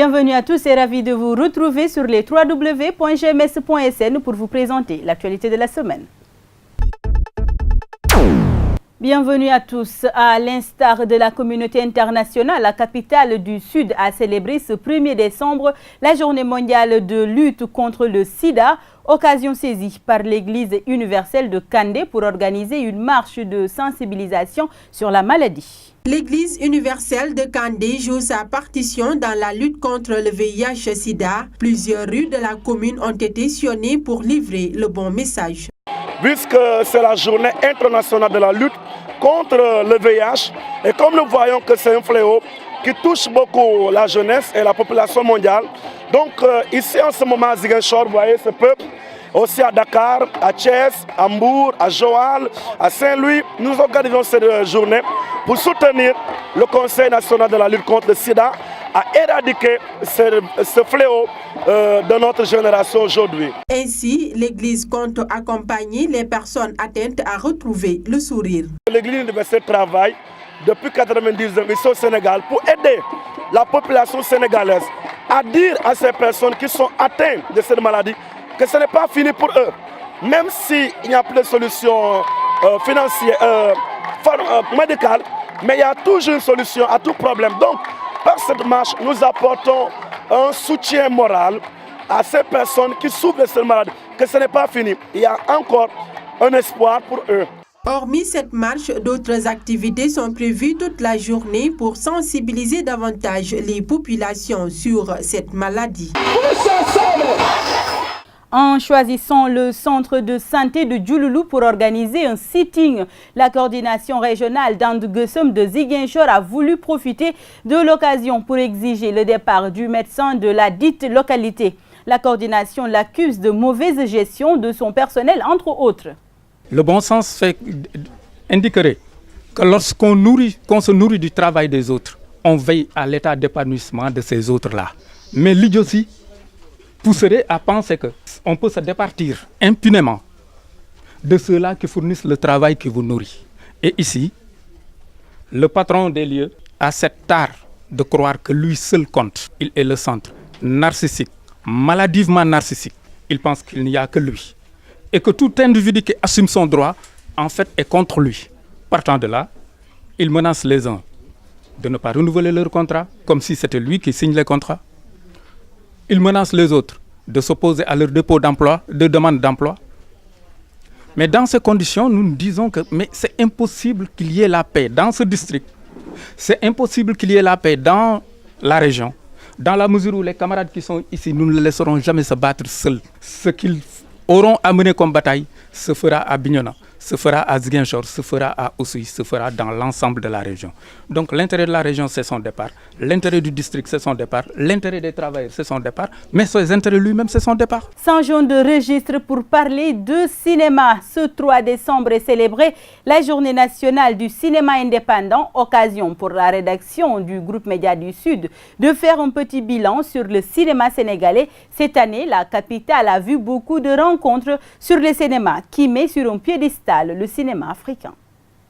Bienvenue à tous et ravi de vous retrouver sur les www.gms.sn pour vous présenter l'actualité de la semaine. Bienvenue à tous. À l'instar de la communauté internationale, la capitale du Sud a célébré ce 1er décembre la journée mondiale de lutte contre le sida, occasion saisie par l'Église universelle de Kandé pour organiser une marche de sensibilisation sur la maladie. L'Église universelle de Kandé joue sa partition dans la lutte contre le VIH-Sida. Plusieurs rues de la commune ont été sillonnées pour livrer le bon message. Puisque c'est la journée internationale de la lutte contre le VIH, et comme nous voyons que c'est un fléau qui touche beaucoup la jeunesse et la population mondiale, donc ici en ce moment à Ziguinchor, vous voyez ce peuple, aussi à Dakar, à Thiès, à Mbour, à Joal, à Saint-Louis, nous organisons cette journée pour soutenir le Conseil national de la lutte contre le sida à éradiquer ce fléau de notre génération aujourd'hui. Ainsi, l'Église compte accompagner les personnes atteintes à retrouver le sourire. L'Église universelle travaille depuis 90 ans ici au Sénégal pour aider la population sénégalaise à dire à ces personnes qui sont atteintes de cette maladie que ce n'est pas fini pour eux. Même s'il n'y a plus de solution financière, médicale, mais il y a toujours une solution à tout problème. Donc, par cette marche, nous apportons un soutien moral à ces personnes qui souffrent de cette maladie, que ce n'est pas fini. Il y a encore un espoir pour eux. Hormis cette marche, d'autres activités sont prévues toute la journée pour sensibiliser davantage les populations sur cette maladie. En choisissant le centre de santé de Diouloulou pour organiser un sitting, la coordination régionale d'Anduguesom de Ziguinchor a voulu profiter de l'occasion pour exiger le départ du médecin de la dite localité. La coordination l'accuse de mauvaise gestion de son personnel, entre autres. Le bon sens indiquerait que lorsqu'on se nourrit du travail des autres, on veille à l'état d'épanouissement de ces autres-là. Mais l'idiotie pousserait à penser qu'on peut se départir impunément de ceux-là qui fournissent le travail qui vous nourrit. Et ici, le patron des lieux a cet art de croire que lui seul compte. Il est le centre narcissique, maladivement narcissique. Il pense qu'il n'y a que lui. Et que tout individu qui assume son droit, en fait, est contre lui. Partant de là, il menace les uns de ne pas renouveler leur contrat, comme si c'était lui qui signe les contrats. Il menace les autres de s'opposer à leur dépôt d'emploi, de demande d'emploi. Mais dans ces conditions, nous nous disons que c'est impossible qu'il y ait la paix dans ce district. C'est impossible qu'il y ait la paix dans la région. Dans la mesure où les camarades qui sont ici, nous ne les laisserons jamais se battre seuls. Ce qu'ils auront à mener comme bataille se fera à Bignona, se fera à Ziguinchor, se fera à Oussouye, se fera dans l'ensemble de la région. Donc l'intérêt de la région, c'est son départ. L'intérêt du district, c'est son départ. L'intérêt des travailleurs, c'est son départ. Mais ses intérêts lui-même, c'est son départ. Changeons de registre pour parler de cinéma. Ce 3 décembre est célébré la journée nationale du cinéma indépendant, occasion pour la rédaction du groupe Média du Sud de faire un petit bilan sur le cinéma sénégalais. Cette année, la capitale a vu beaucoup de rencontres sur le cinéma qui met sur un piédestal le cinéma africain.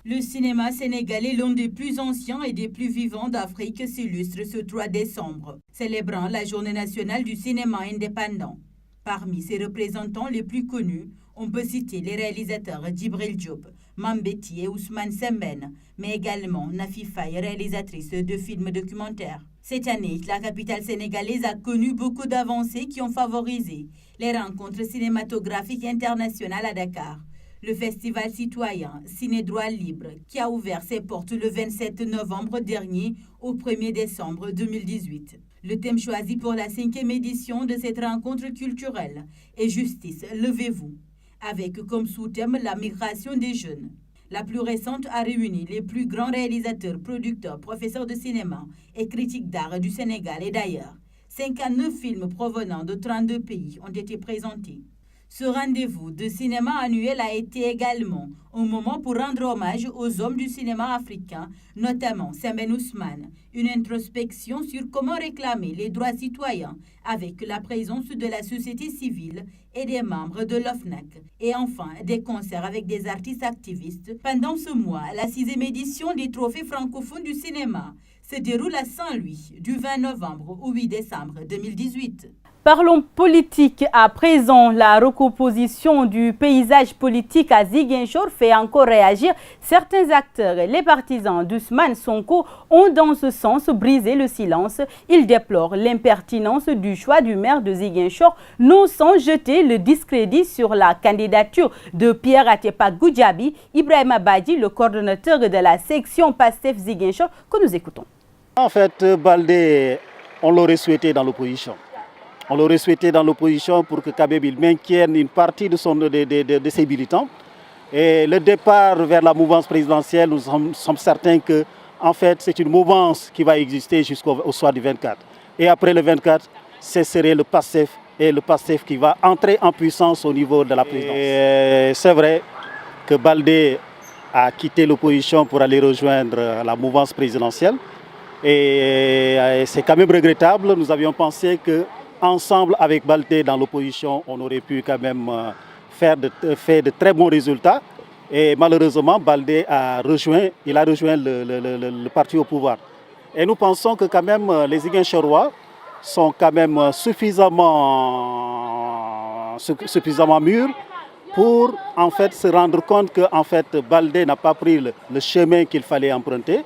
Le cinéma sénégalais, l'un des plus anciens et des plus vivants d'Afrique, s'illustre ce 3 décembre, célébrant la journée nationale du cinéma indépendant. Parmi ses représentants les plus connus, on peut citer les réalisateurs Djibril Diop, Mambéty et Ousmane Sembène, mais également Nafi Faye, réalisatrice de films documentaires. Cette année, la capitale sénégalaise a connu beaucoup d'avancées qui ont favorisé les rencontres cinématographiques internationales à Dakar. Le festival citoyen Ciné Droit Libre, qui a ouvert ses portes le 27 novembre dernier au 1er décembre 2018. Le thème choisi pour la 5e édition de cette rencontre culturelle est Justice, levez-vous, avec comme sous-thème la migration des jeunes. La plus récente a réuni les plus grands réalisateurs, producteurs, professeurs de cinéma et critiques d'art du Sénégal et d'ailleurs. 59 films provenant de 32 pays ont été présentés. Ce rendez-vous de cinéma annuel a été également un moment pour rendre hommage aux hommes du cinéma africain, notamment Sembène Ousmane, une introspection sur comment réclamer les droits citoyens avec la présence de la société civile et des membres de l'OFNAC, et enfin des concerts avec des artistes activistes. Pendant ce mois, la 6e édition des trophées francophones du cinéma se déroule à Saint-Louis du 20 novembre au 8 décembre 2018. Parlons politique à présent. La recomposition du paysage politique à Ziguinchor fait encore réagir certains acteurs. Les partisans d'Ousmane Sonko ont dans ce sens brisé le silence. Ils déplorent l'impertinence du choix du maire de Ziguinchor, non sans jeter le discrédit sur la candidature de Pierre Atepa Goudiaby. Ibrahima Badji, le coordonnateur de la section PASTEF Ziguinchor, que nous écoutons. En fait, Baldé, on l'aurait souhaité dans l'opposition. On l'aurait souhaité dans l'opposition pour que Kabeb maintienne une partie de ses militants. Et le départ vers la mouvance présidentielle, nous sommes certains que en fait, c'est une mouvance qui va exister jusqu'au soir du 24. Et après le 24, ce serait le PASTEF et le PASTEF qui va entrer en puissance au niveau de la présidence. C'est vrai que Baldé a quitté l'opposition pour aller rejoindre la mouvance présidentielle. Et c'est quand même regrettable. Nous avions pensé que ensemble avec Baldé dans l'opposition, on aurait pu quand même faire de très bons résultats. Et malheureusement, Baldé a rejoint le parti au pouvoir. Et nous pensons que quand même les Ziguinchorois sont quand même suffisamment mûrs pour en fait se rendre compte que en fait Baldé n'a pas pris le chemin qu'il fallait emprunter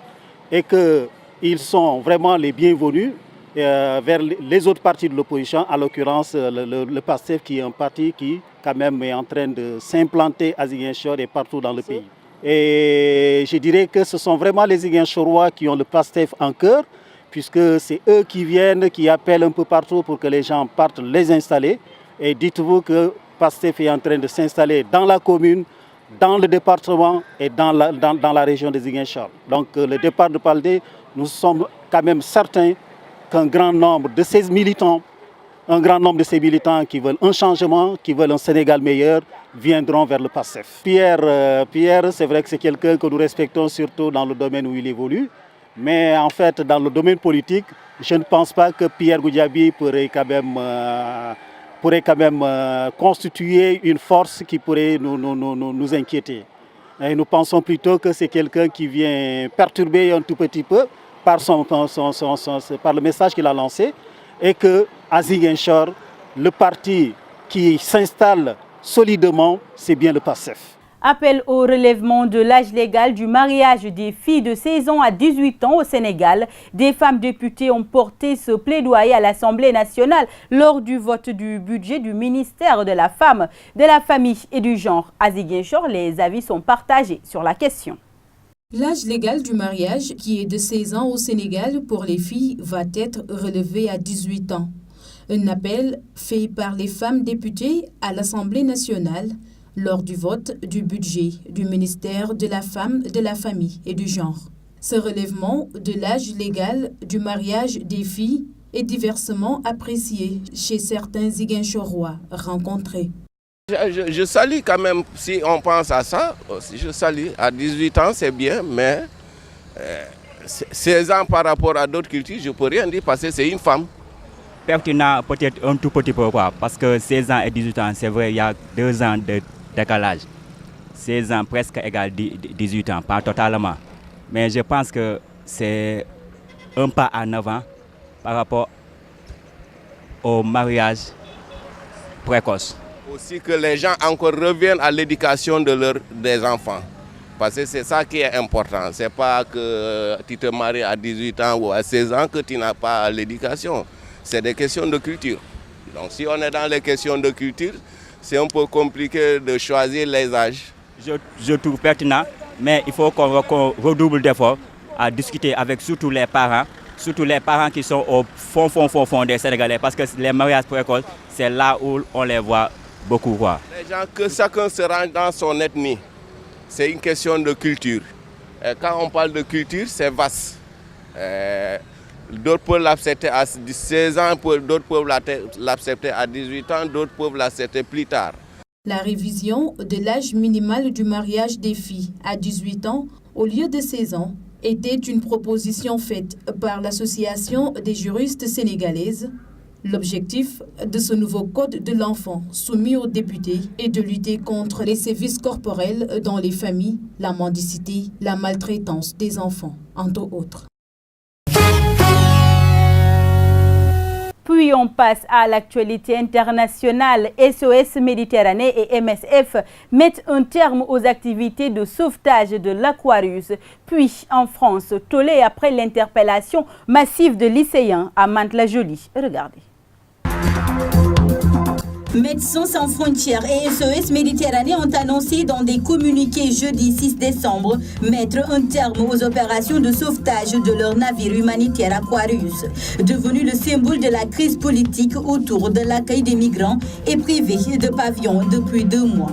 et qu'ils sont vraiment les bienvenus vers les autres partis de l'opposition, en l'occurrence le PASTEF qui est un parti qui quand même est en train de s'implanter à Ziguinchor et partout dans le pays. Et je dirais que ce sont vraiment les Ziguinchorois qui ont le PASTEF en cœur, puisque c'est eux qui viennent, qui appellent un peu partout pour que les gens partent les installer. Et dites-vous que PASTEF est en train de s'installer dans la commune, dans le département et dans la région de Ziguinchor. Donc le départ de Baldé, nous sommes quand même certains qu'un grand nombre de ces militants, qui veulent un changement, qui veulent un Sénégal meilleur, viendront vers le PASTEF. Pierre, c'est vrai que c'est quelqu'un que nous respectons surtout dans le domaine où il évolue, mais en fait dans le domaine politique, je ne pense pas que Pierre Goudiaby pourrait quand même constituer une force qui pourrait nous inquiéter. Et nous pensons plutôt que c'est quelqu'un qui vient perturber un tout petit peu par le message qu'il a lancé, et qu'à Ziguinchor, le parti qui s'installe solidement, c'est bien le PASTEF. Appel au relèvement de l'âge légal du mariage des filles de 16 ans à 18 ans au Sénégal. Des femmes députées ont porté ce plaidoyer à l'Assemblée nationale lors du vote du budget du ministère de la Femme, de la Famille et du Genre. À Ziguinchor, les avis sont partagés sur la question. L'âge légal du mariage, qui est de 16 ans au Sénégal pour les filles, va être relevé à 18 ans. Un appel fait par les femmes députées à l'Assemblée nationale lors du vote du budget du ministère de la Femme, de la Famille et du Genre. Ce relèvement de l'âge légal du mariage des filles est diversement apprécié chez certains Ziguinchorois rencontrés. Je salue quand même, si on pense à ça, je salue. À 18 ans, c'est bien, mais 16 ans par rapport à d'autres cultures, je ne peux rien dire parce que c'est une femme. Pertinent peut-être un tout petit peu, parce que 16 ans et 18 ans, c'est vrai, il y a 2 ans de décalage. 16 ans presque égale 18 ans, pas totalement. Mais je pense que c'est un pas en avant par rapport au mariage précoce. Aussi que les gens encore reviennent à l'éducation des enfants. Parce que c'est ça qui est important. Ce n'est pas que tu te maries à 18 ans ou à 16 ans que tu n'as pas l'éducation. C'est des questions de culture. Donc si on est dans les questions de culture, c'est un peu compliqué de choisir les âges. Je trouve pertinent, mais il faut qu'on redouble d'efforts à discuter avec surtout les parents qui sont au fond des Sénégalais. Parce que les mariages précoces, c'est là où on les voit beaucoup. Les gens, que chacun se range dans son ethnie, c'est une question de culture. Et quand on parle de culture, c'est vaste. D'autres peuvent l'accepter à 16 ans, d'autres peuvent l'accepter à 18 ans, d'autres peuvent l'accepter plus tard. La révision de l'âge minimal du mariage des filles à 18 ans au lieu de 16 ans était une proposition faite par l'Association des juristes sénégalaises. L'objectif de ce nouveau code de l'enfant soumis aux députés est de lutter contre les sévices corporels dans les familles, la mendicité, la maltraitance des enfants, entre autres. Puis on passe à l'actualité internationale. SOS Méditerranée et MSF mettent un terme aux activités de sauvetage de l'Aquarius. Puis en France, tollé après l'interpellation massive de lycéens à Mantes-la-Jolie. Regardez. Médecins sans frontières et SOS Méditerranée ont annoncé dans des communiqués jeudi 6 décembre mettre un terme aux opérations de sauvetage de leur navire humanitaire Aquarius, devenu le symbole de la crise politique autour de l'accueil des migrants et privé de pavillons depuis 2 mois.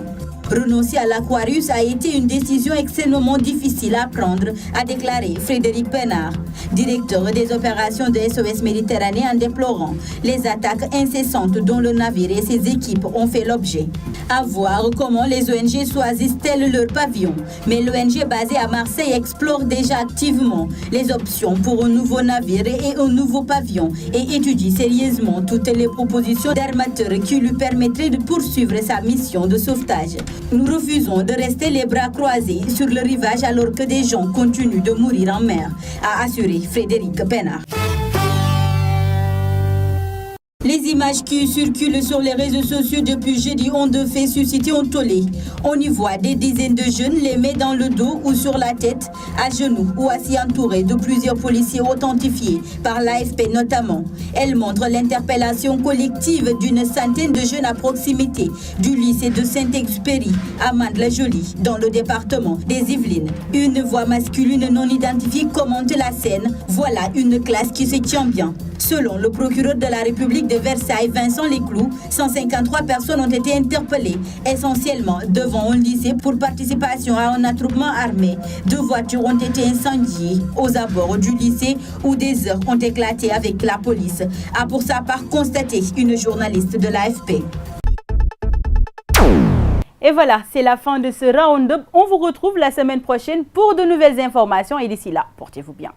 Renoncer à l'Aquarius a été une décision extrêmement difficile à prendre, a déclaré Frédéric Pénard, directeur des opérations de SOS Méditerranée, en déplorant les attaques incessantes dont le navire et ses équipes ont fait l'objet. À voir comment les ONG choisissent-elles leur pavillon. Mais l'ONG basée à Marseille explore déjà activement les options pour un nouveau navire et un nouveau pavillon et étudie sérieusement toutes les propositions d'armateurs qui lui permettraient de poursuivre sa mission de sauvetage. Nous refusons de rester les bras croisés sur le rivage alors que des gens continuent de mourir en mer, a assuré Frédéric Pénard. Les images qui circulent sur les réseaux sociaux depuis jeudi ont de fait susciter un tollé. On y voit des dizaines de jeunes les mains dans le dos ou sur la tête, à genoux ou assis entourés de plusieurs policiers authentifiés par l'AFP notamment. Elle montre l'interpellation collective d'une centaine de jeunes à proximité du lycée de Saint-Exupéry à Mantes-la-Jolie, dans le département des Yvelines. Une voix masculine non identifiée commente la scène. Voilà une classe qui se tient bien. Selon le procureur de la République de Versailles, Vincent Léclou, 153 personnes ont été interpellées, essentiellement devant un lycée pour participation à un attroupement armé. 2 voitures ont été incendiées aux abords du lycée où des heurts ont éclaté avec la police, a pour sa part constaté une journaliste de l'AFP. Et voilà, c'est la fin de ce round-up. On vous retrouve la semaine prochaine pour de nouvelles informations et d'ici là, portez-vous bien.